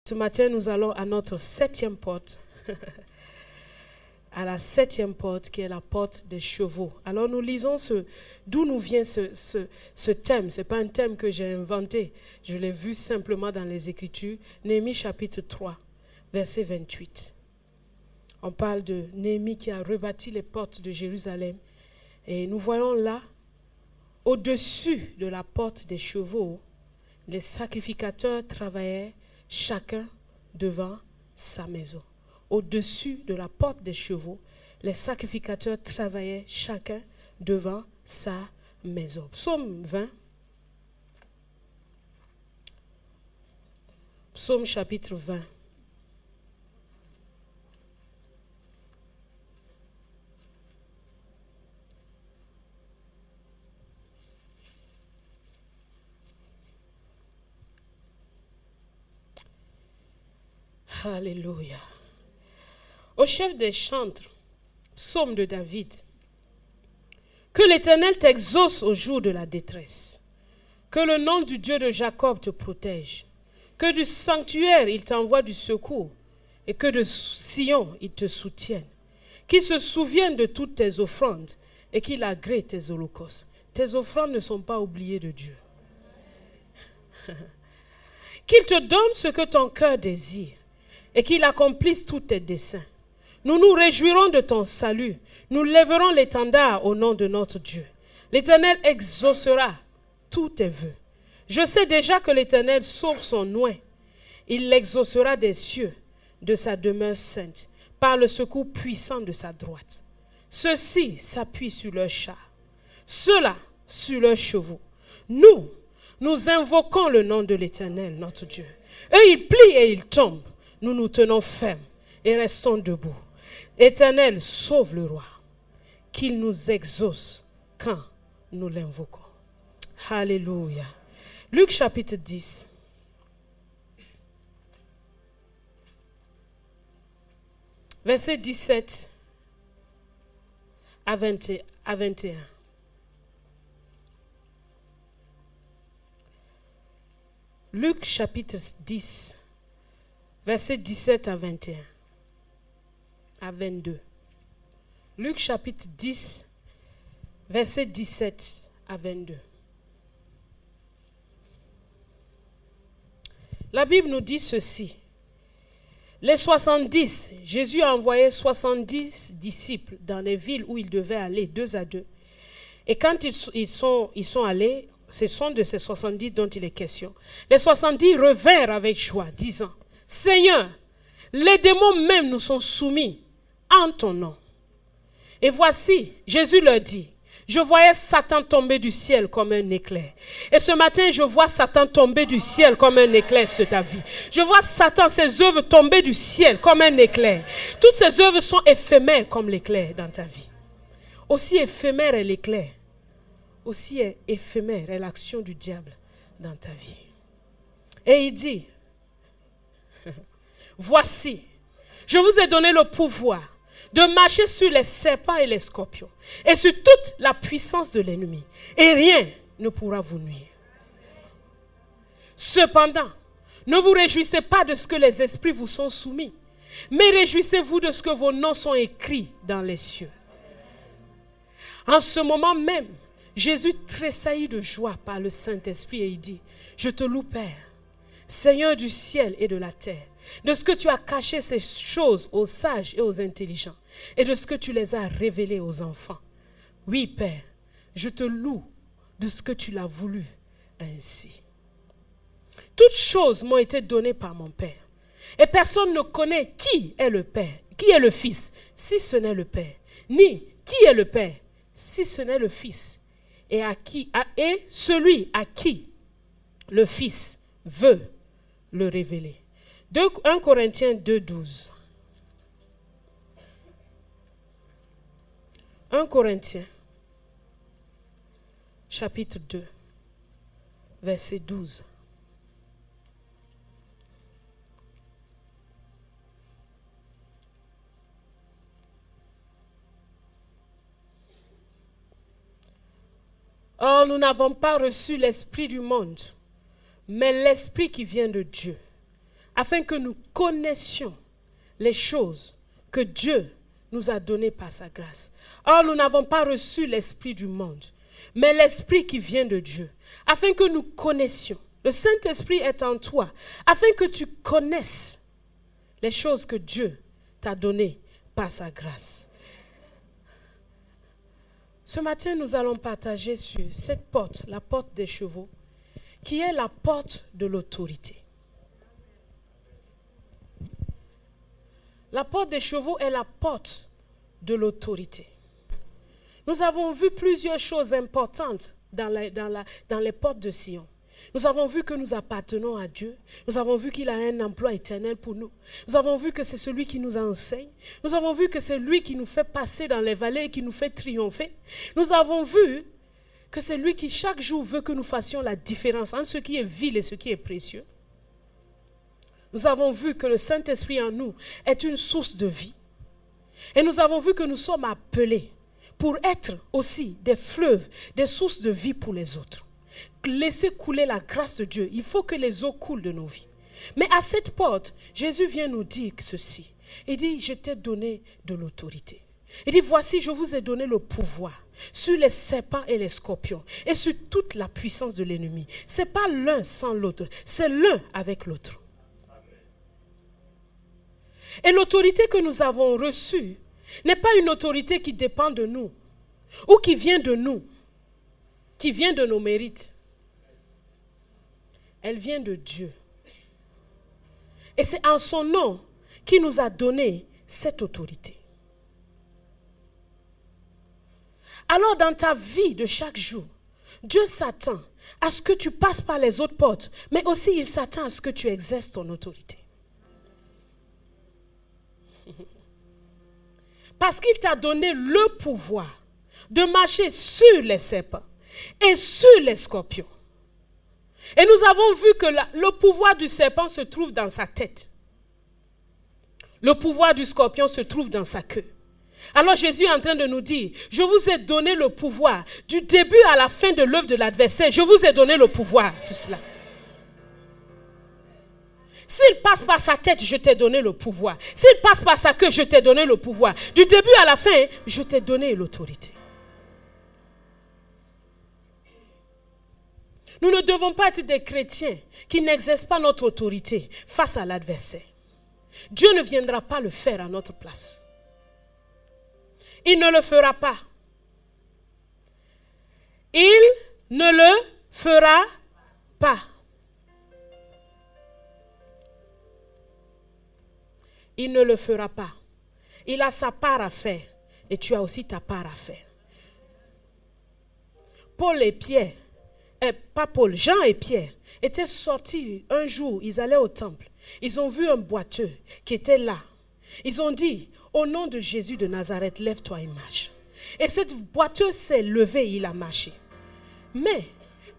Ce matin, nous allons à notre 7e porte, à la 7e porte qui est la porte des chevaux. Alors nous lisons d'où nous vient ce thème. Ce n'est pas un thème que j'ai inventé, je l'ai vu simplement dans les Écritures. Néhémie chapitre 3, verset 28. On parle de Néhémie qui a rebâti les portes de Jérusalem. Et nous voyons là, au-dessus de la porte des chevaux, les sacrificateurs travaillaient chacun devant sa maison. Au-dessus de la porte des chevaux, les sacrificateurs travaillaient chacun devant sa maison. Psaume 20. Psaume chapitre 20. Alléluia. Au chef des chantres, psaume de David. Que l'Éternel t'exauce au jour de la détresse. Que le nom du Dieu de Jacob te protège. Que du sanctuaire il t'envoie du secours. Et que de Sion il te soutienne. Qu'il se souvienne de toutes tes offrandes et qu'il agrée tes holocaustes. Tes offrandes ne sont pas oubliées de Dieu. Qu'il te donne ce que ton cœur désire et qu'il accomplisse tous tes desseins. Nous nous réjouirons de ton salut. Nous lèverons l'étendard au nom de notre Dieu. L'Éternel exaucera tous tes vœux. Je sais déjà que l'Éternel sauve son oint. Il l'exaucera des cieux, de sa demeure sainte, par le secours puissant de sa droite. Ceux-ci s'appuient sur leurs chars, ceux-là sur leurs chevaux. Nous invoquons le nom de l'Éternel, notre Dieu. Eux, ils plient et ils tombent. Nous nous tenons fermes et restons debout. Éternel, sauve le roi, qu'il nous exauce quand nous l'invoquons. Alléluia. Luc chapitre 10. Verset 17 à 21. Luc chapitre 10. Verset 17 à 21. À 22. Luc chapitre 10, verset 17 à 22. La Bible nous dit ceci. Les 70, Jésus a envoyé 70 disciples dans les villes où ils devaient aller, 2 à 2. Et quand ils sont allés, ce sont de ces 70 dont il est question. Les 70 revinrent avec joie, disant, Seigneur, les démons même nous sont soumis en ton nom. Et voici, Jésus leur dit, je voyais Satan tomber du ciel comme un éclair. Et ce matin, je vois Satan tomber du ciel comme un éclair sur ta vie. Je vois Satan, ses œuvres tomber du ciel comme un éclair. Toutes ses œuvres sont éphémères comme l'éclair dans ta vie. Aussi éphémère est l'éclair, aussi éphémère est l'action du diable dans ta vie. Et il dit, voici, je vous ai donné le pouvoir de marcher sur les serpents et les scorpions et sur toute la puissance de l'ennemi. Et rien ne pourra vous nuire. Cependant, ne vous réjouissez pas de ce que les esprits vous sont soumis, mais réjouissez-vous de ce que vos noms sont écrits dans les cieux. En ce moment même, Jésus tressaillit de joie par le Saint-Esprit et il dit, je te loue Père, Seigneur du ciel et de la terre, de ce que tu as caché ces choses aux sages et aux intelligents, et de ce que tu les as révélées aux enfants. Oui, Père, je te loue de ce que tu l'as voulu ainsi. Toutes choses m'ont été données par mon Père, et personne ne connaît qui est le Père, qui est le Fils, si ce n'est le Père, ni qui est le Père, si ce n'est le Fils, et celui à qui le Fils veut le révéler. 1 Corinthiens 2,12. 1 Corinthiens, chapitre 2, verset 12. Or, nous n'avons pas reçu l'esprit du monde, mais l'esprit qui vient de Dieu, afin que nous connaissions les choses que Dieu nous a données par sa grâce. Or, nous n'avons pas reçu l'esprit du monde, mais l'esprit qui vient de Dieu, afin que nous connaissions. Le Saint-Esprit est en toi, afin que tu connaisses les choses que Dieu t'a données par sa grâce. Ce matin, nous allons partager sur cette porte, la porte des chevaux, qui est la porte de l'autorité. La porte des chevaux est la porte de l'autorité. Nous avons vu plusieurs choses importantes dans les portes de Sion. Nous avons vu que nous appartenons à Dieu. Nous avons vu qu'il a un emploi éternel pour nous. Nous avons vu que c'est celui qui nous enseigne. Nous avons vu que c'est lui qui nous fait passer dans les vallées et qui nous fait triompher. Nous avons vu que c'est lui qui chaque jour veut que nous fassions la différence entre ce qui est vil et ce qui est précieux. Nous avons vu que le Saint-Esprit en nous est une source de vie. Et nous avons vu que nous sommes appelés pour être aussi des fleuves, des sources de vie pour les autres. Laisser couler la grâce de Dieu. Il faut que les eaux coulent de nos vies. Mais à cette porte, Jésus vient nous dire ceci. Il dit, je t'ai donné de l'autorité. Il dit, voici, je vous ai donné le pouvoir sur les serpents et les scorpions et sur toute la puissance de l'ennemi. Ce n'est pas l'un sans l'autre, c'est l'un avec l'autre. Et l'autorité que nous avons reçue n'est pas une autorité qui dépend de nous ou qui vient de nous, qui vient de nos mérites. Elle vient de Dieu. Et c'est en son nom qu'il nous a donné cette autorité. Alors dans ta vie de chaque jour, Dieu s'attend à ce que tu passes par les autres portes, mais aussi il s'attend à ce que tu exerces ton autorité. Parce qu'il t'a donné le pouvoir de marcher sur les serpents et sur les scorpions. Et nous avons vu que le pouvoir du serpent se trouve dans sa tête. Le pouvoir du scorpion se trouve dans sa queue. Alors Jésus est en train de nous dire, je vous ai donné le pouvoir du début à la fin de l'œuvre de l'adversaire. Je vous ai donné le pouvoir sur cela. S'il passe par sa tête, je t'ai donné le pouvoir. S'il passe par sa queue, je t'ai donné le pouvoir. Du début à la fin, je t'ai donné l'autorité. Nous ne devons pas être des chrétiens qui n'exercent pas notre autorité face à l'adversaire. Dieu ne viendra pas le faire à notre place. Il ne le fera pas. Il ne le fera pas. Il ne le fera pas. Il a sa part à faire et tu as aussi ta part à faire. Jean et Pierre étaient sortis un jour, ils allaient au temple. Ils ont vu un boiteux qui était là. Ils ont dit, au nom de Jésus de Nazareth, lève-toi et marche. Et ce boiteux s'est levé et il a marché. Mais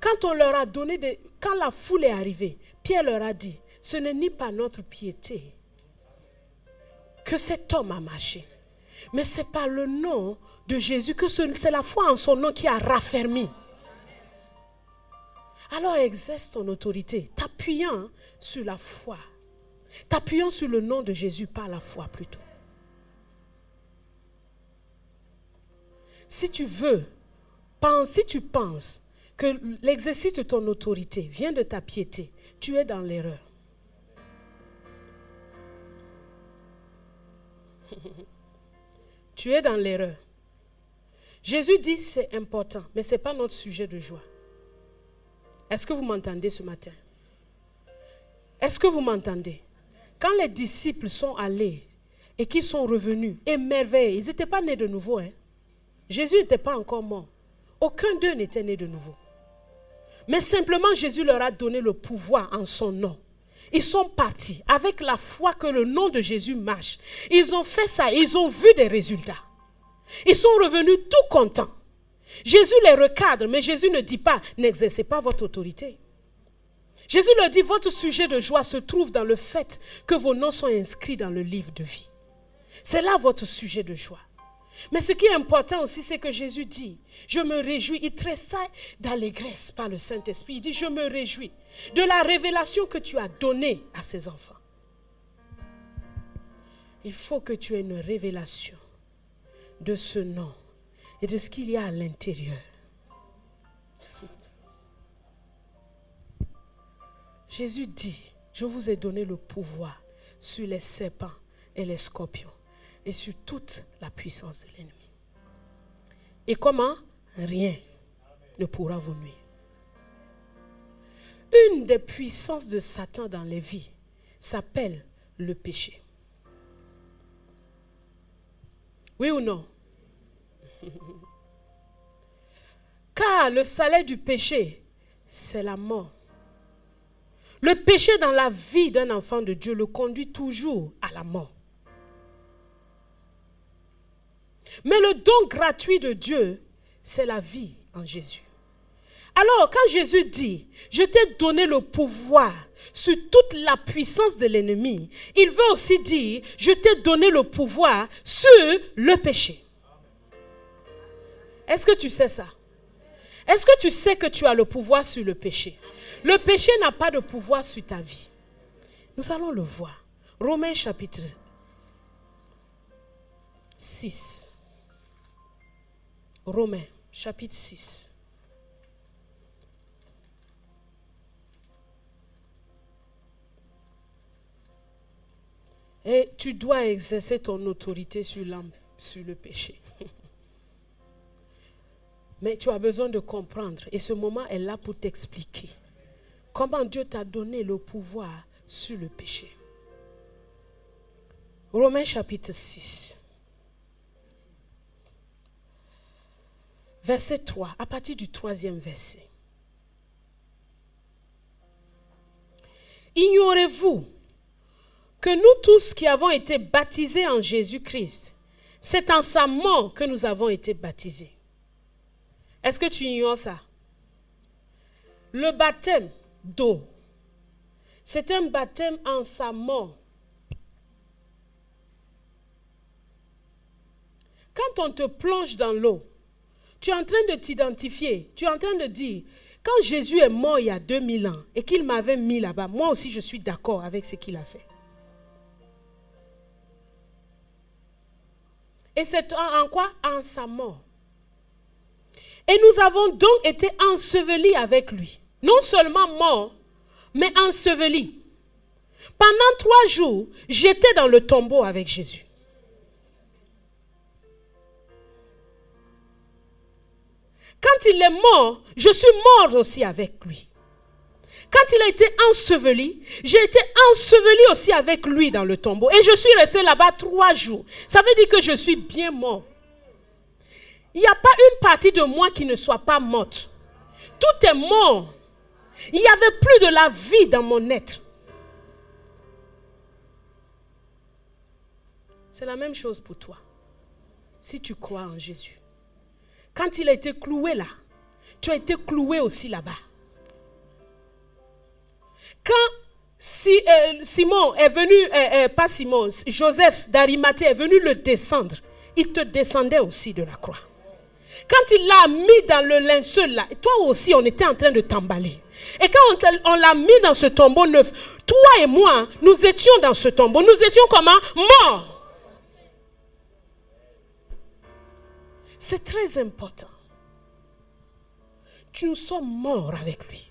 quand on leur a donné, quand la foule est arrivée, Pierre leur a dit, ce n'est ni par notre piété que cet homme a marché, mais c'est par le nom de Jésus que c'est la foi en son nom qui a raffermi. Alors exerce ton autorité, t'appuyant sur la foi, t'appuyant sur le nom de Jésus par la foi plutôt. Si tu penses que l'exercice de ton autorité vient de ta piété, tu es dans l'erreur. Tu es dans l'erreur. Jésus dit c'est important, mais ce n'est pas notre sujet de joie. Est-ce que vous m'entendez ce matin? Est-ce que vous m'entendez? Quand les disciples sont allés et qu'ils sont revenus émerveillés, ils n'étaient pas nés de nouveau. Jésus n'était pas encore mort. Aucun d'eux n'était né de nouveau. Mais simplement Jésus leur a donné le pouvoir en son nom. Ils sont partis avec la foi que le nom de Jésus marche. Ils ont fait ça, ils ont vu des résultats. Ils sont revenus tout contents. Jésus les recadre, mais Jésus ne dit pas, n'exercez pas votre autorité. Jésus leur dit, votre sujet de joie se trouve dans le fait que vos noms sont inscrits dans le livre de vie. C'est là votre sujet de joie. Mais ce qui est important aussi, c'est que Jésus dit, je me réjouis, il tressaille d'allégresse par le Saint-Esprit. Il dit, je me réjouis de la révélation que tu as donnée à ces enfants. il faut que tu aies une révélation de ce nom et de ce qu'il y a à l'intérieur. Jésus dit, je vous ai donné le pouvoir sur les serpents et les scorpions et sur toute la puissance de l'ennemi. Et comment? Rien ne pourra vous nuire. Une des puissances de Satan dans les vies s'appelle le péché. Oui ou non? Car le salaire du péché, c'est la mort. Le péché dans la vie d'un enfant de Dieu le conduit toujours à la mort. Mais le don gratuit de Dieu, c'est la vie en Jésus. Alors, quand Jésus dit, je t'ai donné le pouvoir sur toute la puissance de l'ennemi, il veut aussi dire, je t'ai donné le pouvoir sur le péché. Est-ce que tu sais ça? Est-ce que tu sais que tu as le pouvoir sur le péché? Le péché n'a pas de pouvoir sur ta vie. Nous allons le voir. Romains chapitre 6. Romains chapitre 6. Et tu dois exercer ton autorité sur l'âme, sur le péché. Mais tu as besoin de comprendre. Et ce moment est là pour t'expliquer comment Dieu t'a donné le pouvoir sur le péché. Romains chapitre 6. Verset 3, à partir du 3e verset. Ignorez-vous que nous tous qui avons été baptisés en Jésus-Christ, c'est en sa mort que nous avons été baptisés. Est-ce que tu ignores ça? Le baptême d'eau, c'est un baptême en sa mort. Quand on te plonge dans l'eau, tu es en train de t'identifier, tu es en train de dire, quand Jésus est mort il y a 2000 ans et qu'il m'avait mis là-bas, moi aussi je suis d'accord avec ce qu'il a fait. Et c'est en quoi? En sa mort. Et nous avons donc été ensevelis avec lui. Non seulement morts, mais ensevelis. Pendant 3 jours, j'étais dans le tombeau avec Jésus. Quand il est mort, je suis mort aussi avec lui. Quand il a été enseveli, j'ai été enseveli aussi avec lui dans le tombeau. Et je suis resté là-bas 3 jours. Ça veut dire que je suis bien mort. Il n'y a pas une partie de moi qui ne soit pas morte. Tout est mort. Il n'y avait plus de la vie dans mon être. C'est la même chose pour toi. Si tu crois en Jésus. Quand il a été cloué là, tu as été cloué aussi là-bas. Quand Simon est venu, pas Simon, Joseph d'Arimathée est venu le descendre, il te descendait aussi de la croix. Quand il l'a mis dans le linceul là, toi aussi on était en train de t'emballer. Et quand on l'a mis dans ce tombeau neuf, toi et moi, nous étions dans ce tombeau. Nous étions comment? Morts. C'est très important. Nous sommes morts avec lui.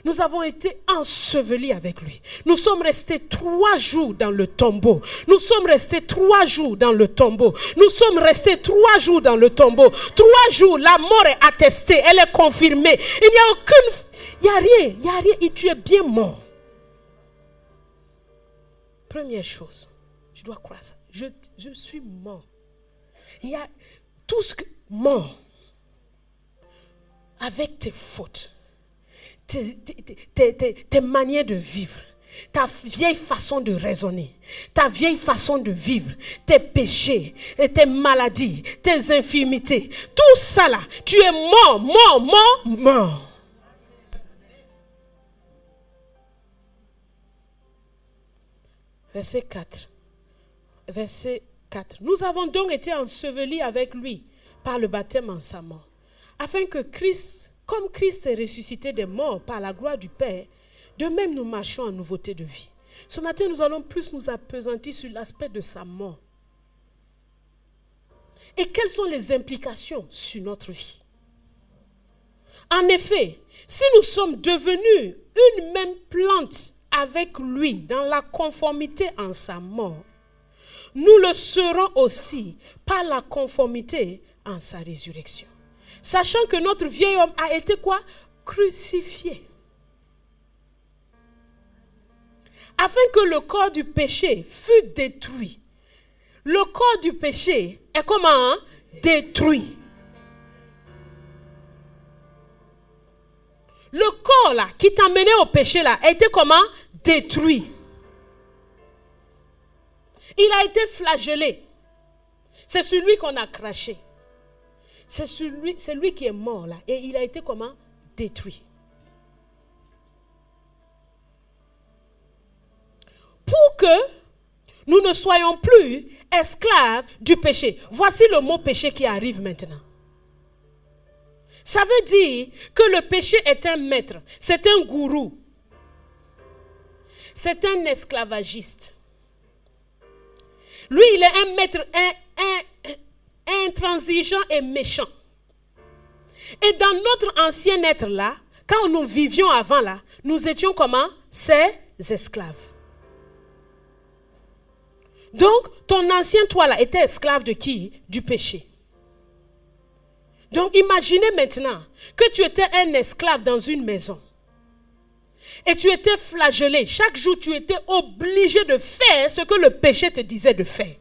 Nous avons été ensevelis avec lui. Nous sommes restés 3 jours dans le tombeau. Nous sommes restés 3 jours dans le tombeau. Nous sommes restés 3 jours dans le tombeau. 3 jours, la mort est attestée, elle est confirmée. Il n'y a aucune... Il n'y a rien, et tu es bien mort. Première chose, tu dois croire ça. Je suis mort. Il y a tout ce que... Mort. Avec tes fautes. Tes manières de vivre, ta vieille façon de raisonner, ta vieille façon de vivre, tes péchés, tes maladies, tes infirmités, tout ça là, tu es mort. Verset 4. Nous avons donc été ensevelis avec lui par le baptême en sa mort, afin que Christ, comme Christ est ressuscité des morts par la gloire du Père, de même nous marchons en nouveauté de vie. Ce matin, nous allons plus nous appesantir sur l'aspect de sa mort. Et quelles sont les implications sur notre vie? En effet, si nous sommes devenus une même plante avec lui dans la conformité en sa mort, nous le serons aussi par la conformité en sa résurrection. Sachant que notre vieil homme a été quoi? Crucifié. Afin que le corps du péché fût détruit. Le corps du péché est comment? Détruit. Le corps là, qui t'a mené au péché là, a été comment? Détruit. Il a été flagellé. C'est sur lui qu'on a craché. C'est lui qui est mort là. Et il a été comment? Détruit. Pour que nous ne soyons plus esclaves du péché. Voici le mot péché qui arrive maintenant. Ça veut dire que le péché est un maître, c'est un gourou, c'est un esclavagiste. Lui, il est un maître intransigeant et méchant. Et dans notre ancien être là, quand nous vivions avant là, nous étions comment? Ses esclaves. Donc, ton ancien toi là était esclave de qui? Du péché. Donc, imaginez maintenant que tu étais un esclave dans une maison. Et tu étais flagellé. Chaque jour, tu étais obligé de faire ce que le péché te disait de faire.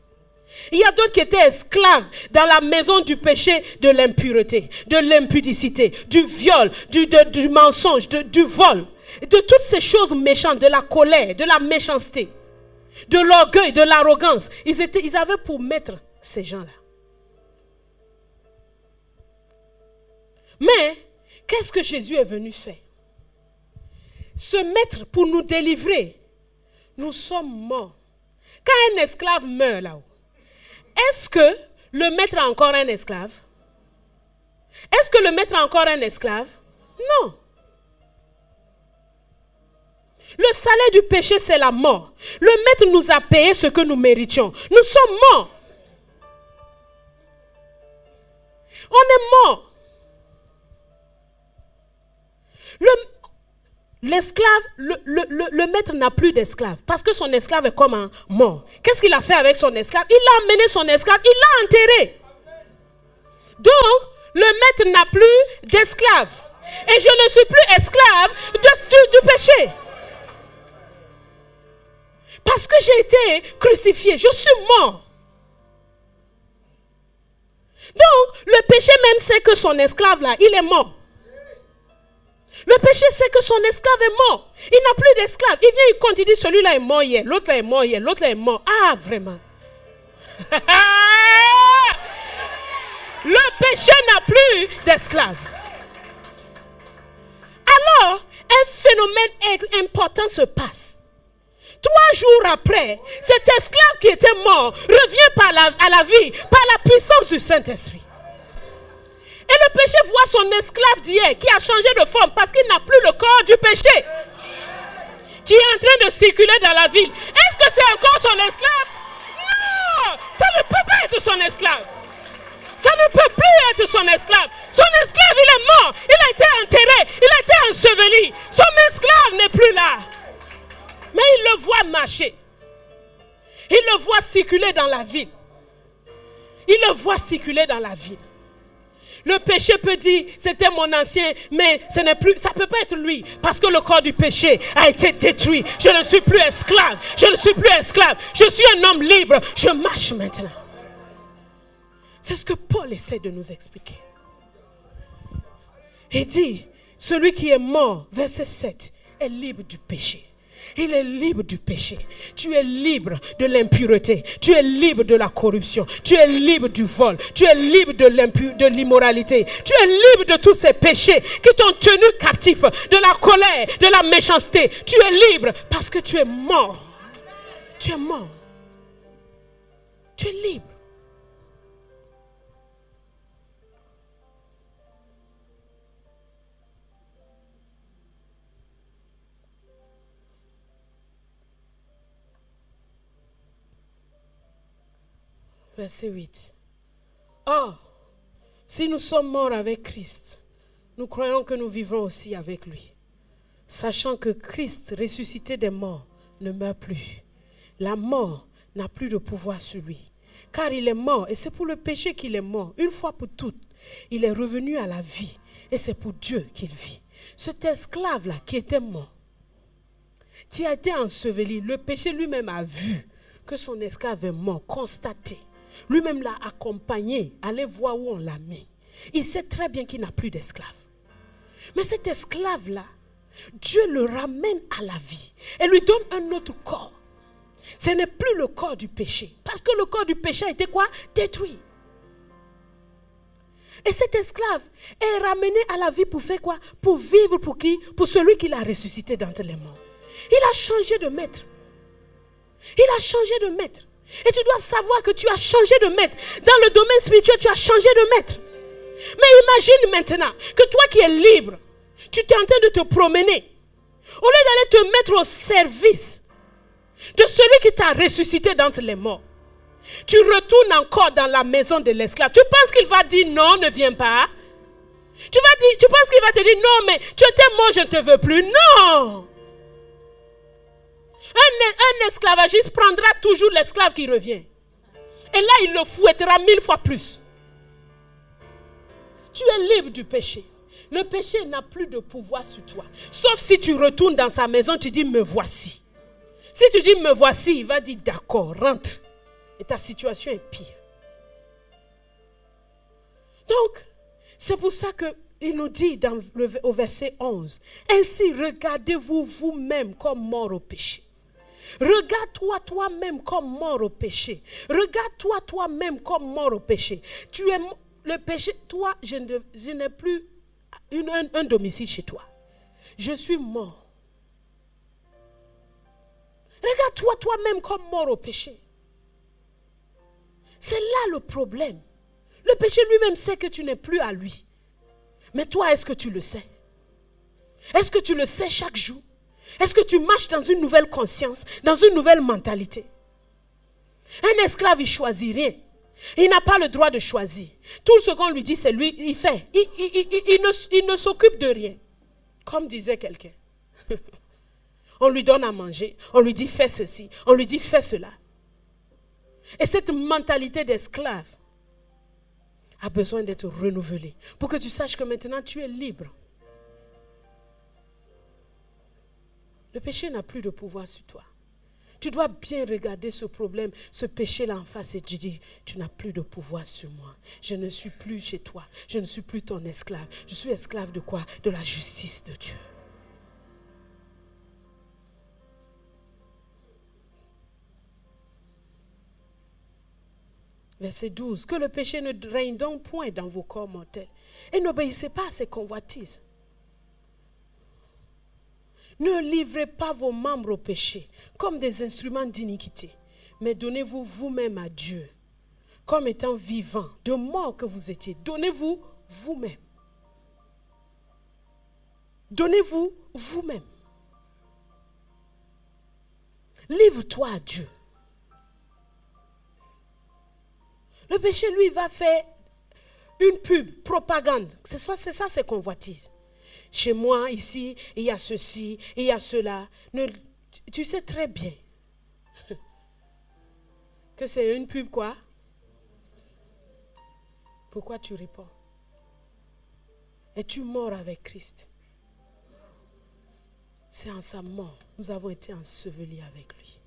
Il y a d'autres qui étaient esclaves dans la maison du péché, de l'impureté, de l'impudicité, du viol, du mensonge, du vol, de toutes ces choses méchantes, de la colère, de la méchanceté, de l'orgueil, de l'arrogance. Ils avaient pour maître ces gens-là. Mais, qu'est-ce que Jésus est venu faire? Se mettre pour nous délivrer. Nous sommes morts. Quand un esclave meurt là-haut, est-ce que le maître a encore un esclave? Est-ce que le maître a encore un esclave? Non. Le salaire du péché, c'est la mort. Le maître nous a payé ce que nous méritions. Nous sommes morts. On est morts. Le maître n'a plus d'esclave parce que son esclave est comme un mort. Qu'est-ce qu'il a fait avec son esclave? Il a amené son esclave, il l'a enterré. Donc, le maître n'a plus d'esclave. Et je ne suis plus esclave du péché. Parce que j'ai été crucifié, je suis mort. Donc, le péché même sait que son esclave là, il est mort. Le péché sait que son esclave est mort. Il n'a plus d'esclave. Il vient, il compte, il dit celui-là est mort hier, l'autre là est mort hier, l'autre là est mort. Ah, vraiment. Le péché n'a plus d'esclave. Alors, un phénomène important se passe. 3 jours après, cet esclave qui était mort revient à la vie par la puissance du Saint-Esprit. Et le péché voit son esclave d'hier qui a changé de forme parce qu'il n'a plus le corps du péché. Qui est en train de circuler dans la ville. Est-ce que c'est encore son esclave? Non! Ça ne peut pas être son esclave. Ça ne peut plus être son esclave. Son esclave, il est mort. Il a été enterré. Il a été enseveli. Son esclave n'est plus là. Mais il le voit marcher. Il le voit circuler dans la ville. Il le voit circuler dans la ville. Le péché peut dire, c'était mon ancien, mais ce n'est plus, ça ne peut pas être lui, parce que le corps du péché a été détruit. Je ne suis plus esclave, je ne suis plus esclave, je suis un homme libre, je marche maintenant. C'est ce que Paul essaie de nous expliquer. Il dit, celui qui est mort, verset 7, est libre du péché. Il est libre du péché. Tu es libre de l'impureté. Tu es libre de la corruption. Tu es libre du vol. Tu es libre de l'immoralité. Tu es libre de tous ces péchés qui t'ont tenu captif. De la colère, de la méchanceté. Tu es libre parce que tu es mort. Tu es mort. Tu es libre. Verset 8. Or, si nous sommes morts avec Christ, nous croyons que nous vivrons aussi avec lui. Sachant que Christ, ressuscité des morts, ne meurt plus. La mort n'a plus de pouvoir sur lui. Car il est mort, et c'est pour le péché qu'il est mort, une fois pour toutes. Il est revenu à la vie, et c'est pour Dieu qu'il vit. Cet esclave-là qui était mort, qui a été enseveli, le péché lui-même a vu que son esclave est mort, constaté. Lui-même l'a accompagné, allez voir où on l'a mis. Il sait très bien qu'il n'a plus d'esclave. Mais cet esclave-là, Dieu le ramène à la vie et lui donne un autre corps. Ce n'est plus le corps du péché. Parce que le corps du péché a été quoi? Détruit. Et cet esclave est ramené à la vie pour faire quoi? Pour vivre pour qui? Pour celui qui l'a ressuscité d'entre les morts. Il a changé de maître. Il a changé de maître. Et tu dois savoir que tu as changé de maître. Dans le domaine spirituel, tu as changé de maître. Mais imagine maintenant que toi qui es libre, tu es en train de te promener. Au lieu d'aller te mettre au service de celui qui t'a ressuscité d'entre les morts, tu retournes encore dans la maison de l'esclave. Tu penses qu'il va dire non, ne viens pas? Tu penses qu'il va te dire non, mais tu étais mort, je ne te veux plus. Non! Un esclavagiste prendra toujours l'esclave qui revient. Et là, il le fouettera 1000 fois plus. Tu es libre du péché. Le péché n'a plus de pouvoir sur toi. Sauf si tu retournes dans sa maison, tu dis me voici. Si tu dis me voici, il va dire d'accord, rentre. Et ta situation est pire. Donc, c'est pour ça qu'il nous dit au verset 11, ainsi regardez-vous vous-même comme mort au péché. Regarde-toi toi-même comme mort au péché. Regarde-toi toi-même comme mort au péché. Tu es le péché. Toi, je n'ai plus un domicile chez toi. Je suis mort. Regarde-toi toi-même comme mort au péché. C'est là le problème. Le péché lui-même sait que tu n'es plus à lui. Mais toi, est-ce que tu le sais? Est-ce que tu le sais chaque jour? Est-ce que tu marches dans une nouvelle conscience, dans une nouvelle mentalité? Un esclave, il ne choisit rien. Il n'a pas le droit de choisir. Tout ce qu'on lui dit, c'est lui, il fait. Il ne s'occupe de rien. Comme disait quelqu'un. On lui donne à manger, on lui dit fais ceci, on lui dit fais cela. Et cette mentalité d'esclave a besoin d'être renouvelée pour que tu saches que maintenant tu es libre. Le péché n'a plus de pouvoir sur toi. Tu dois bien regarder ce problème, ce péché-là en face et tu dis, tu n'as plus de pouvoir sur moi. Je ne suis plus chez toi. Je ne suis plus ton esclave. Je suis esclave de quoi? De la justice de Dieu. Verset 12. Que le péché ne règne donc point dans vos corps mortels. Et n'obéissez pas à ses convoitises. Ne livrez pas vos membres au péché comme des instruments d'iniquité, mais donnez-vous vous-même à Dieu, comme étant vivants, de mort que vous étiez. Donnez-vous vous-même. Donnez-vous vous-même. Livre-toi à Dieu. Le péché, lui, va faire une pub, propagande. C'est ça, ses convoitises. Chez moi, ici, il y a ceci, il y a cela. Tu sais très bien que c'est une pub quoi? Pourquoi tu réponds? Es-tu mort avec Christ? C'est en sa mort, nous avons été ensevelis avec lui.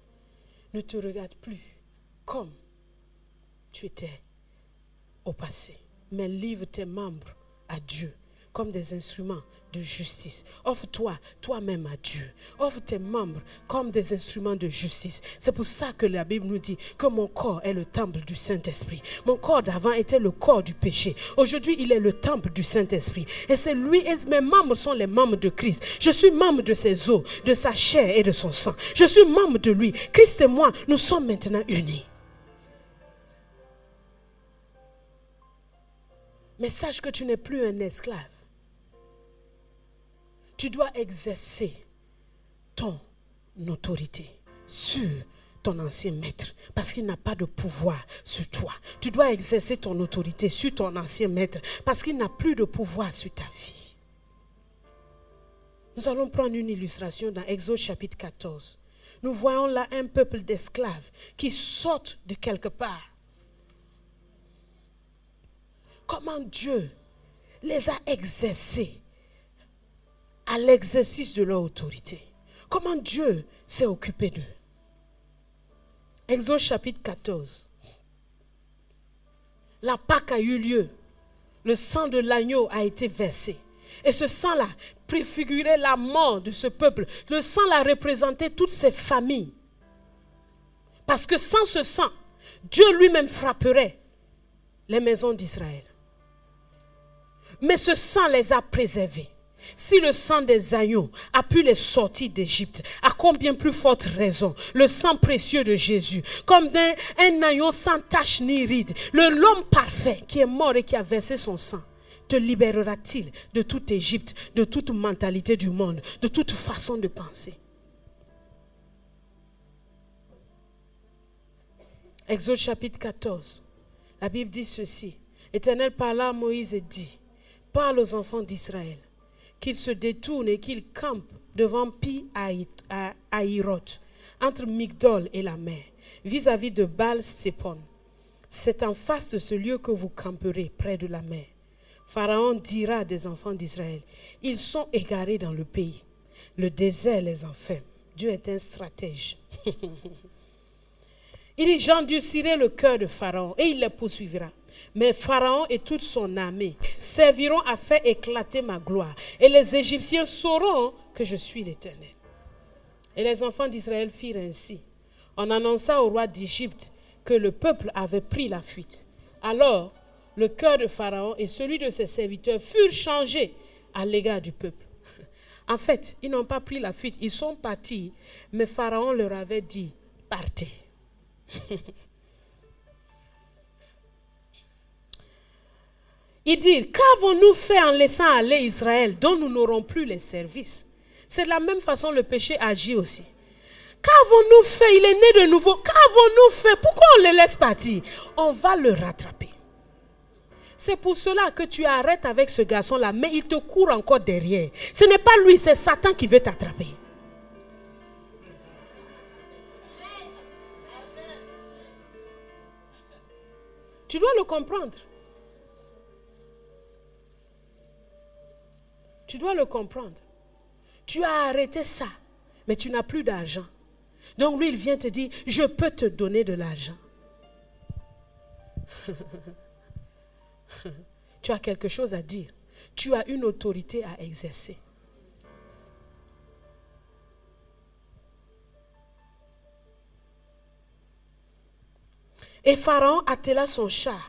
Ne te regarde plus comme tu étais au passé, mais livre tes membres à Dieu comme des instruments de justice. Offre-toi toi-même à Dieu. Offre tes membres comme des instruments de justice. C'est pour ça que la Bible nous dit que mon corps est le temple du Saint-Esprit. Mon corps d'avant était le corps du péché. Aujourd'hui, il est le temple du Saint-Esprit. Et c'est lui, et mes membres sont les membres de Christ. Je suis membre de ses os, de sa chair et de son sang. Je suis membre de lui. Christ et moi, nous sommes maintenant unis. Mais sache que tu n'es plus un esclave. Tu dois exercer ton autorité sur ton ancien maître parce qu'il n'a pas de pouvoir sur toi. Tu dois exercer ton autorité sur ton ancien maître parce qu'il n'a plus de pouvoir sur ta vie. Nous allons prendre une illustration dans Exode chapitre 14. Nous voyons là un peuple d'esclaves qui sortent de quelque part. Comment Dieu les a exercés à l'exercice de leur autorité. Comment Dieu s'est occupé d'eux. Exode chapitre 14. La Pâque a eu lieu. Le sang de l'agneau a été versé. Et ce sang-là préfigurait la mort de ce peuple. Le sang-là représentait toutes ces familles. Parce que sans ce sang, Dieu lui-même frapperait les maisons d'Israël. Mais ce sang les a préservés. Si le sang des agneaux a pu les sortir d'Égypte, à combien plus forte raison le sang précieux de Jésus, comme un agneau sans tache ni ride, l'homme parfait qui est mort et qui a versé son sang, te libérera-t-il de toute Égypte, de toute mentalité du monde, de toute façon de penser? Exode chapitre 14, la Bible dit ceci. L'Éternel parla à Moïse et dit, parle aux enfants d'Israël, qu'ils se détournent et qu'ils campent devant Pi-Hahiroth, entre Migdol et la mer, vis-à-vis de Baal-Sépon. C'est en face de ce lieu que vous camperez, près de la mer. Pharaon dira des enfants d'Israël, ils sont égarés dans le pays. Le désert les enferme. Dieu est un stratège. Il dit, j'endurcirai le cœur de Pharaon et il les poursuivra. Mais Pharaon et toute son armée serviront à faire éclater ma gloire. Et les Égyptiens sauront que je suis l'Éternel. Et les enfants d'Israël firent ainsi. On annonça au roi d'Égypte que le peuple avait pris la fuite. Alors, le cœur de Pharaon et celui de ses serviteurs furent changés à l'égard du peuple. En fait, ils n'ont pas pris la fuite, ils sont partis, mais Pharaon leur avait dit, partez. Ils disent, qu'avons-nous fait en laissant aller Israël dont nous n'aurons plus les services? C'est de la même façon le péché agit aussi. Qu'avons-nous fait? Il est né de nouveau. Qu'avons-nous fait? Pourquoi on le laisse partir? On va le rattraper. C'est pour cela que tu arrêtes avec ce garçon-là, mais il te court encore derrière. Ce n'est pas lui, c'est Satan qui veut t'attraper. Tu dois le comprendre. Tu dois le comprendre. Tu as arrêté ça, mais tu n'as plus d'argent. Donc lui, il vient te dire, je peux te donner de l'argent. Tu as quelque chose à dire. Tu as une autorité à exercer. Et Pharaon attela son char.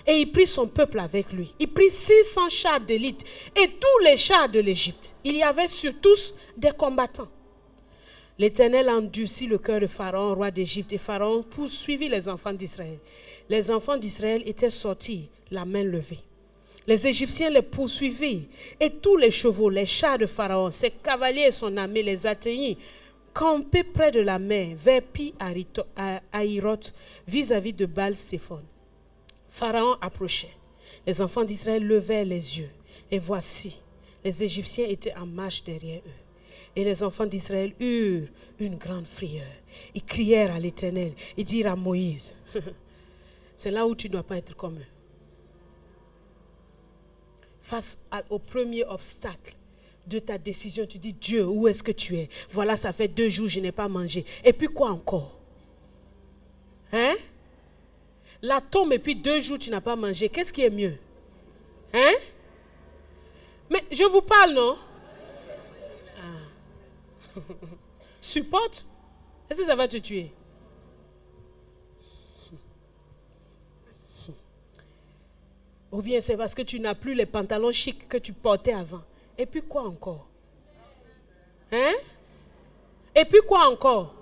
Et il prit son peuple avec lui. Il prit 600 chars d'élite et tous les chars de l'Égypte. Il y avait sur tous des combattants. L'Éternel endurcit le cœur de Pharaon, roi d'Égypte, et Pharaon poursuivit les enfants d'Israël. Les enfants d'Israël étaient sortis, la main levée. Les Égyptiens les poursuivirent, et tous les chevaux, les chars de Pharaon, ses cavaliers et son armée les atteignirent, campés près de la mer, vers Pi-Hahiroth, vis-à-vis de Baal-Séphon. Pharaon approchait. Les enfants d'Israël levèrent les yeux, et voici, les Égyptiens étaient en marche derrière eux. Et les enfants d'Israël eurent une grande frayeur. Ils crièrent à l'Éternel et dirent à Moïse, c'est là où tu ne dois pas être comme eux. Face au premier obstacle de ta décision, tu dis, Dieu, où est-ce que tu es? Voilà, ça fait 2 jours, je n'ai pas mangé. Et puis quoi encore? Hein? La tombe et puis 2 jours, tu n'as pas mangé. Qu'est-ce qui est mieux? Hein? Mais je vous parle, non? Supporte? Est-ce que ça va te tuer? Ou bien c'est parce que tu n'as plus les pantalons chics que tu portais avant. Et puis quoi encore? Hein? Et puis quoi encore?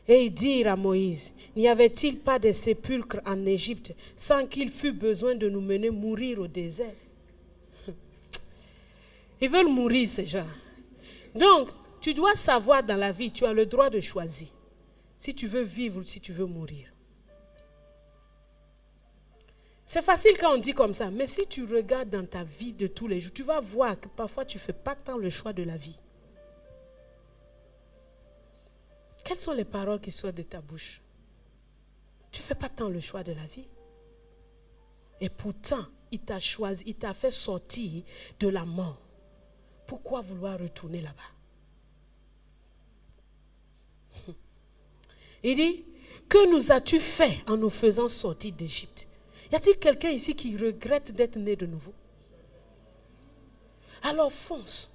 Et ils dirent à Moïse, n'y avait-il pas de sépulcres en Égypte sans qu'il fût besoin de nous mener mourir au désert? Ils veulent mourir, ces gens. Donc, Tu dois savoir dans la vie, tu as le droit de choisir. Si tu veux vivre ou si tu veux mourir. C'est facile quand on dit comme ça, mais si tu regardes dans ta vie de tous les jours, tu vas voir que parfois tu ne fais pas tant le choix de la vie. Quelles sont les paroles qui sortent de ta bouche? Tu ne fais pas tant le choix de la vie. Et pourtant, il t'a choisi, il t'a fait sortir de la mort. Pourquoi vouloir retourner là-bas? Il dit, que nous as-tu fait en nous faisant sortir d'Égypte? Y a-t-il quelqu'un ici qui regrette d'être né de nouveau? Alors fonce.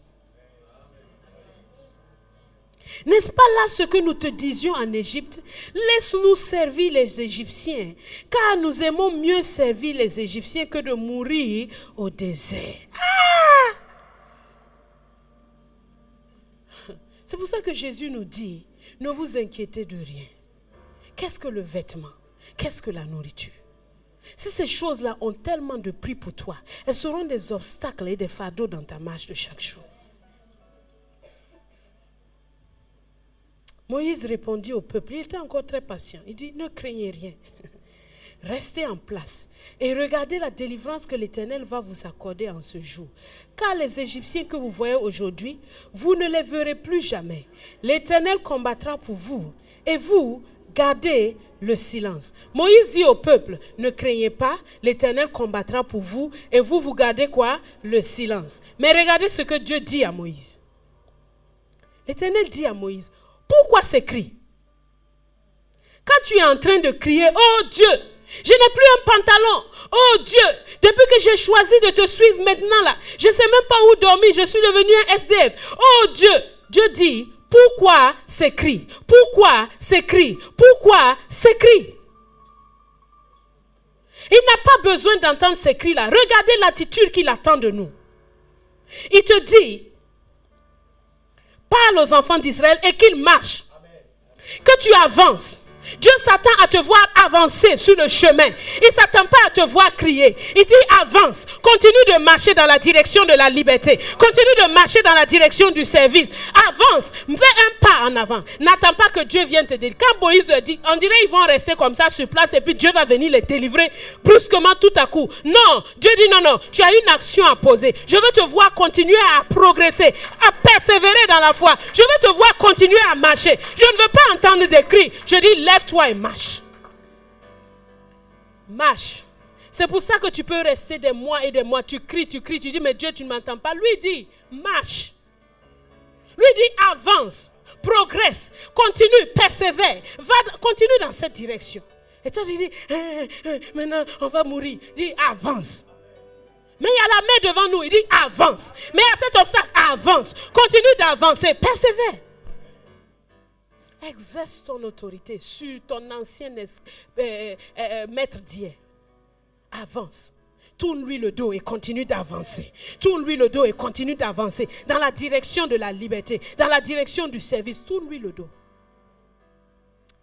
N'est-ce pas là ce que nous te disions en Égypte? Laisse-nous servir les Égyptiens, car nous aimons mieux servir les Égyptiens que de mourir au désert. Ah! C'est pour ça que Jésus nous dit, ne vous inquiétez de rien. Qu'est-ce que le vêtement? Qu'est-ce que la nourriture? Si ces choses-là ont tellement de prix pour toi, elles seront des obstacles et des fardeaux dans ta marche de chaque jour. Moïse répondit au peuple, il était encore très patient. Il dit, ne craignez rien. Restez en place et regardez la délivrance que l'Éternel va vous accorder en ce jour. Car les Égyptiens que vous voyez aujourd'hui, vous ne les verrez plus jamais. L'Éternel combattra pour vous et vous gardez le silence. Moïse dit au peuple, ne craignez pas, l'Éternel combattra pour vous et vous, vous gardez quoi? Le silence. Mais regardez ce que Dieu dit à Moïse. L'Éternel dit à Moïse, pourquoi ces cris? Quand tu es en train de crier, oh Dieu, je n'ai plus un pantalon. Oh Dieu, depuis que j'ai choisi de te suivre maintenant là, je ne sais même pas où dormir, je suis devenu un SDF. Oh Dieu, Dieu dit, pourquoi ces cris? Pourquoi ces cris? Pourquoi ces cris? Il n'a pas besoin d'entendre ces cris-là. Regardez l'attitude qu'il attend de nous. Il te dit, parle aux enfants d'Israël et qu'ils marchent. Que tu avances. Dieu s'attend à te voir avancer sur le chemin. Il ne s'attend pas à te voir crier. Il dit avance. Continue de marcher dans la direction de la liberté. Continue de marcher dans la direction du service. Avance. Fais un pas en avant. N'attends pas que Dieu vienne te dire. Quand Moïse le dit, on dirait qu'ils vont rester comme ça sur place et puis Dieu va venir les délivrer brusquement tout à coup. Non. Dieu dit non, non. Tu as une action à poser. Je veux te voir continuer à progresser, à persévérer dans la foi. Je veux te voir continuer à marcher. Je ne veux pas entendre des cris. Je dis lève-toi et marche. Marche. C'est pour ça que tu peux rester des mois et des mois. Tu cries, tu dis, mais Dieu, tu ne m'entends pas. Lui dit, marche. Lui dit, avance, progresse, continue, persévère. Continue dans cette direction. Et toi, tu dis, maintenant, on va mourir. Il dit, avance. Mais il y a la main devant nous. Il dit, avance. Mais à cet obstacle, avance. Continue d'avancer, persévère. Exerce ton autorité sur ton ancien maître d'hier. Avance. Tourne-lui le dos et continue d'avancer. Tourne-lui le dos et continue d'avancer. Dans la direction de la liberté. Dans la direction du service. Tourne-lui le dos.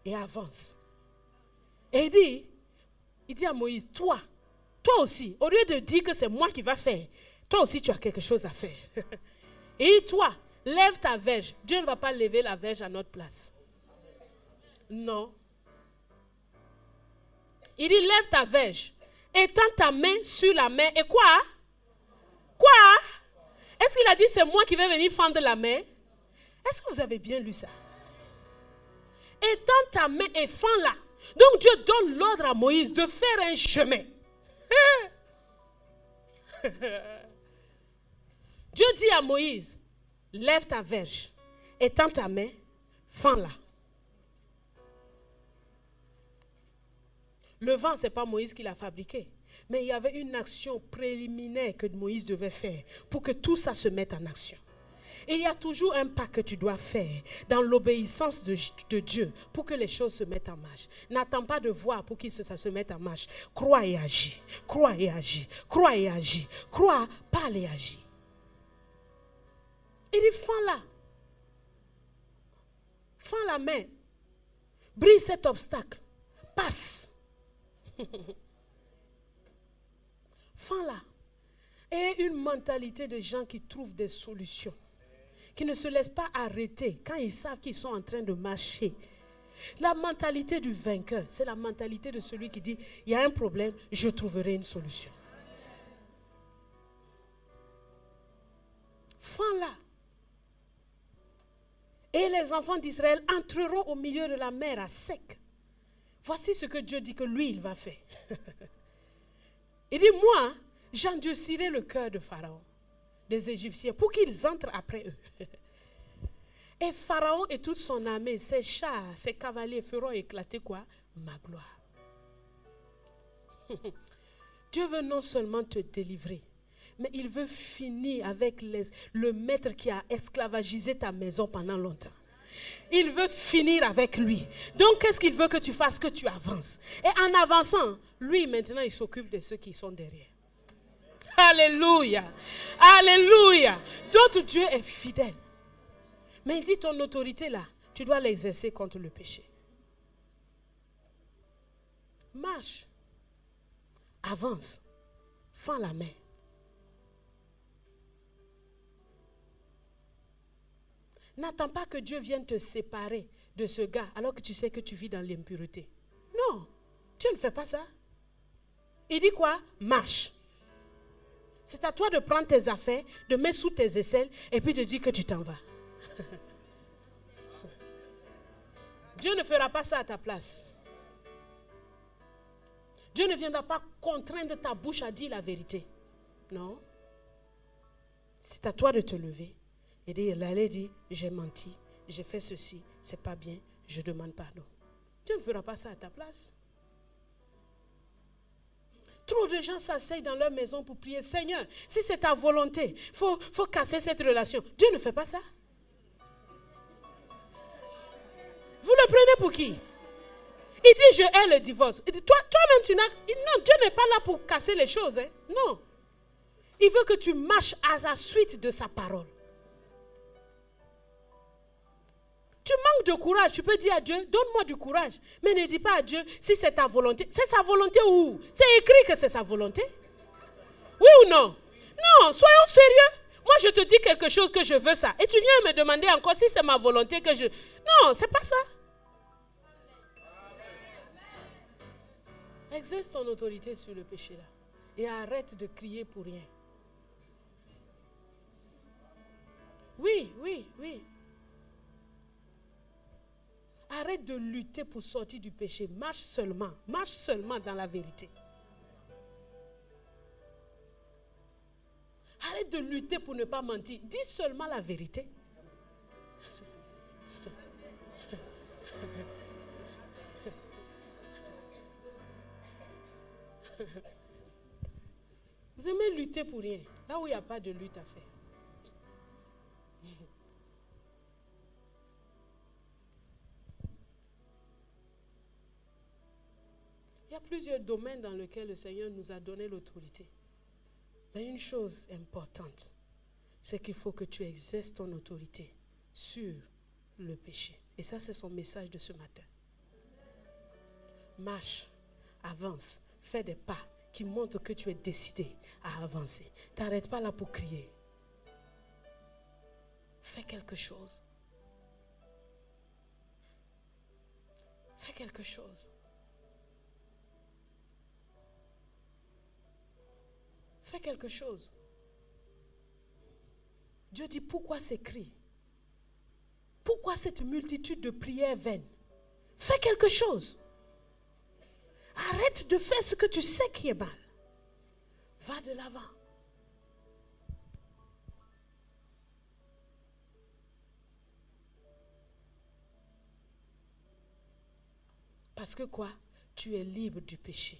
Et avance. Et il dit à Moïse, toi aussi, au lieu de dire que c'est moi qui va faire, toi aussi tu as quelque chose à faire. Et toi, lève ta verge. Dieu ne va pas lever la verge à notre place. Non. Il dit, lève ta verge. Étends ta main sur la main. Et quoi? Quoi? Est-ce qu'il a dit, c'est moi qui vais venir fendre la main? Est-ce que vous avez bien lu ça? Étends ta main et fends-la. Donc Dieu donne l'ordre à Moïse de faire un chemin. Dieu dit à Moïse, lève ta verge, étends ta main, fends-la. Le vent, ce n'est pas Moïse qui l'a fabriqué. Mais il y avait une action préliminaire que Moïse devait faire pour que tout ça se mette en action. Et il y a toujours un pas que tu dois faire dans l'obéissance de Dieu pour que les choses se mettent en marche. N'attends pas de voir pour que ça se mette en marche. Crois et agis. Crois et agis. Crois et agis. Crois, parle et agis. Il dit, fends-la. Fends la main. Brise cet obstacle. Passe. Fends-la. Et une mentalité de gens qui trouvent des solutions. qui ne se laissent pas arrêter quand ils savent qu'ils sont en train de marcher. La mentalité du vainqueur, c'est la mentalité de celui qui dit, il y a un problème, je trouverai une solution. Fends-la. Et les enfants d'Israël entreront au milieu de la mer à sec. Voici ce que Dieu dit que lui, il va faire. Il dit, moi, j'endurcirai le cœur de Pharaon, des Égyptiens, pour qu'ils entrent après eux. Et Pharaon et toute son armée, ses chars, ses cavaliers feront éclater quoi? Ma gloire. Dieu veut non seulement te délivrer, mais il veut finir avec le maître qui a esclavagisé ta maison pendant longtemps. Il veut finir avec lui. Donc, qu'est-ce qu'il veut que tu fasses? Que tu avances. Et en avançant, lui, maintenant, il s'occupe de ceux qui sont derrière. Alléluia. Alléluia. Donc, Dieu est fidèle. Mais il dit, ton autorité là, tu dois l'exercer contre le péché. Marche. Avance. Fends la main. N'attends pas que Dieu vienne te séparer de ce gars alors que tu sais que tu vis dans l'impureté. Non, Dieu ne fait pas ça. Il dit quoi? Marche. C'est à toi de prendre tes affaires, de mettre sous tes aisselles et puis de dire que tu t'en vas. Dieu ne fera pas ça à ta place. Dieu ne viendra pas contraindre ta bouche à dire la vérité. Non. C'est à toi de te lever. Et d'aller dire, j'ai menti, j'ai fait ceci, c'est pas bien, je demande pardon. Dieu ne fera pas ça à ta place. Trop de gens s'asseyent dans leur maison pour prier. Seigneur, si c'est ta volonté, faut casser cette relation. Dieu ne fait pas ça. Vous le prenez pour qui? Il dit, je hais le divorce. Il dit, toi-même, tu n'as... Non, Dieu n'est pas là pour casser les choses. Hein? Non. Il veut que tu marches à la suite de sa parole. Tu manques de courage, tu peux dire à Dieu, donne-moi du courage. Mais ne dis pas à Dieu, si c'est ta volonté. C'est sa volonté où? C'est écrit que c'est sa volonté. Oui ou non? Non, soyons sérieux. Moi, je te dis quelque chose que je veux ça. Et tu viens me demander encore si c'est ma volonté que je... Non, c'est pas ça. Exerce ton autorité sur le péché là. Et arrête de crier pour rien. Oui, oui, oui. Arrête de lutter pour sortir du péché. Marche seulement dans la vérité. Arrête de lutter pour ne pas mentir. Dis seulement la vérité. Vous aimez lutter pour rien, là où il n'y a pas de lutte à faire. Il y a plusieurs domaines dans lesquels le Seigneur nous a donné l'autorité. Mais une chose importante, c'est qu'il faut que tu exerces ton autorité sur le péché. Et ça, c'est son message de ce matin. Marche, avance, fais des pas qui montrent que tu es décidé à avancer. T'arrête pas là pour crier. Fais quelque chose. Fais quelque chose. Fais quelque chose. Dieu dit, pourquoi ces cris? Pourquoi cette multitude de prières vaines? Fais quelque chose. Arrête de faire ce que tu sais qui est mal. Va de l'avant. Parce que quoi? Tu es libre du péché.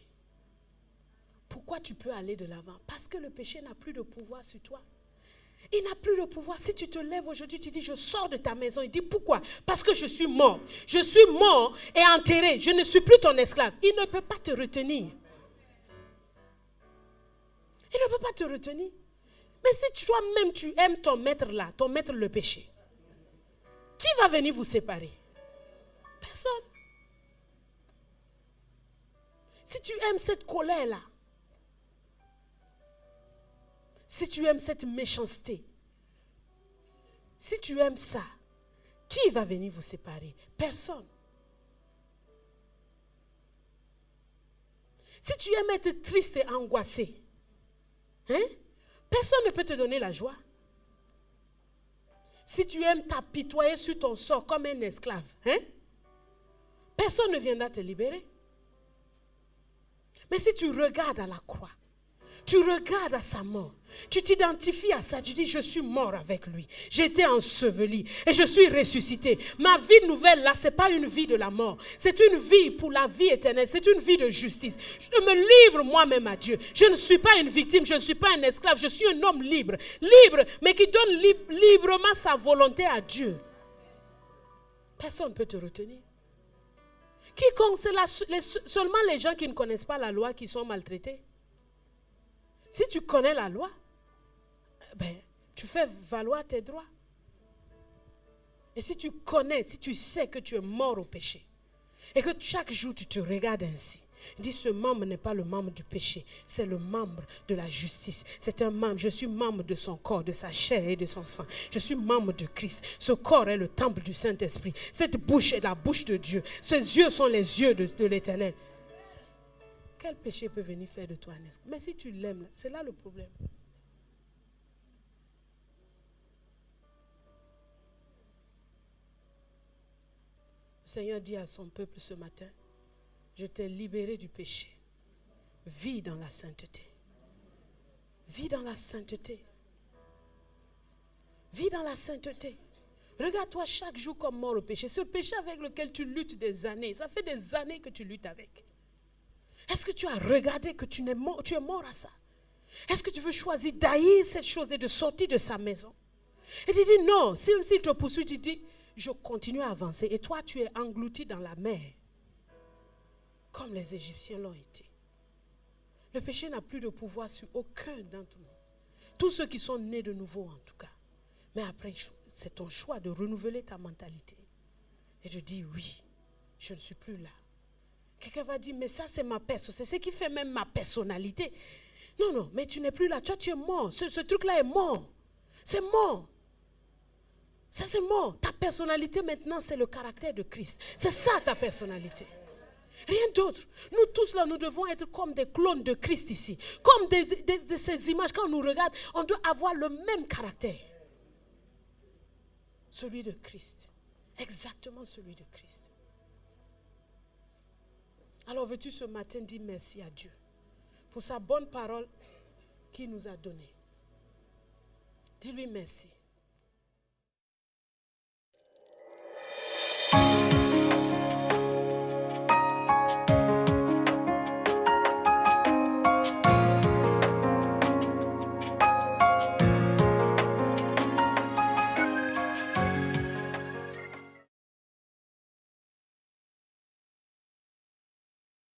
Pourquoi tu peux aller de l'avant? Parce que le péché n'a plus de pouvoir sur toi. Il n'a plus de pouvoir. Si tu te lèves aujourd'hui, tu dis, je sors de ta maison. Il dit, pourquoi? Parce que je suis mort. Je suis mort et enterré. Je ne suis plus ton esclave. Il ne peut pas te retenir. Il ne peut pas te retenir. Mais si toi-même tu aimes ton maître là, ton maître le péché, qui va venir vous séparer? Personne. Si tu aimes cette colère là, si tu aimes cette méchanceté, Si tu aimes ça, qui va venir vous séparer? Personne. Si tu aimes être triste et angoissé, hein, personne ne peut te donner la joie. Si tu aimes t'apitoyer sur ton sort comme un esclave, hein, personne ne viendra te libérer. Mais si tu regardes à la croix, tu regardes à sa mort, tu t'identifies à ça, tu dis je suis mort avec lui, j'ai été enseveli et je suis ressuscité. Ma vie nouvelle là, ce n'est pas une vie de la mort, c'est une vie pour la vie éternelle, c'est une vie de justice. Je me livre moi-même à Dieu. Je ne suis pas une victime, je ne suis pas un esclave, je suis un homme libre, mais qui donne librement sa volonté à Dieu. Personne ne peut te retenir. Quiconque, c'est seulement les gens qui ne connaissent pas la loi qui sont maltraités. Si tu connais la loi, ben, tu fais valoir tes droits. Et si tu connais, si tu sais que tu es mort au péché, et que chaque jour tu te regardes ainsi, dis ce membre n'est pas le membre du péché, c'est le membre de la justice. C'est un membre, je suis membre de son corps, de sa chair et de son sang. Je suis membre de Christ. Ce corps est le temple du Saint-Esprit. Cette bouche est la bouche de Dieu. Ses yeux sont les yeux de l'Éternel. Quel péché peut venir faire de toi un esclave? Mais si tu l'aimes, c'est là le problème. Le Seigneur dit à son peuple ce matin, je t'ai libéré du péché. Vis dans la sainteté. Vis dans la sainteté. Vis dans la sainteté. Regarde-toi chaque jour comme mort au péché. Ce péché avec lequel tu luttes des années, ça fait des années que tu luttes avec. Est-ce que tu as regardé que tu es mort à ça? Est-ce que tu veux choisir d'haïr cette chose et de sortir de sa maison? Et tu dis non, s'il te poursuit, tu dis, je continue à avancer. Et toi, tu es englouti dans la mer, comme les Égyptiens l'ont été. Le péché n'a plus de pouvoir sur aucun d'entre nous. Tous ceux qui sont nés de nouveau, en tout cas. Mais après, c'est ton choix de renouveler ta mentalité. Et de dire oui, je ne suis plus là. Quelqu'un va dire, mais ça c'est ma personne, c'est ce qui fait même ma personnalité. Non, non, mais tu n'es plus là, toi tu es mort. Ce truc-là est mort. C'est mort. Ça c'est mort. Ta personnalité maintenant c'est le caractère de Christ. C'est ça ta personnalité. Rien d'autre. Nous tous là, nous devons être comme des clones de Christ ici. Comme de ces images, quand on nous regarde, on doit avoir le même caractère. Celui de Christ. Exactement celui de Christ. Alors veux-tu ce matin dire merci à Dieu pour sa bonne parole qu'il nous a donnée. Dis-lui merci.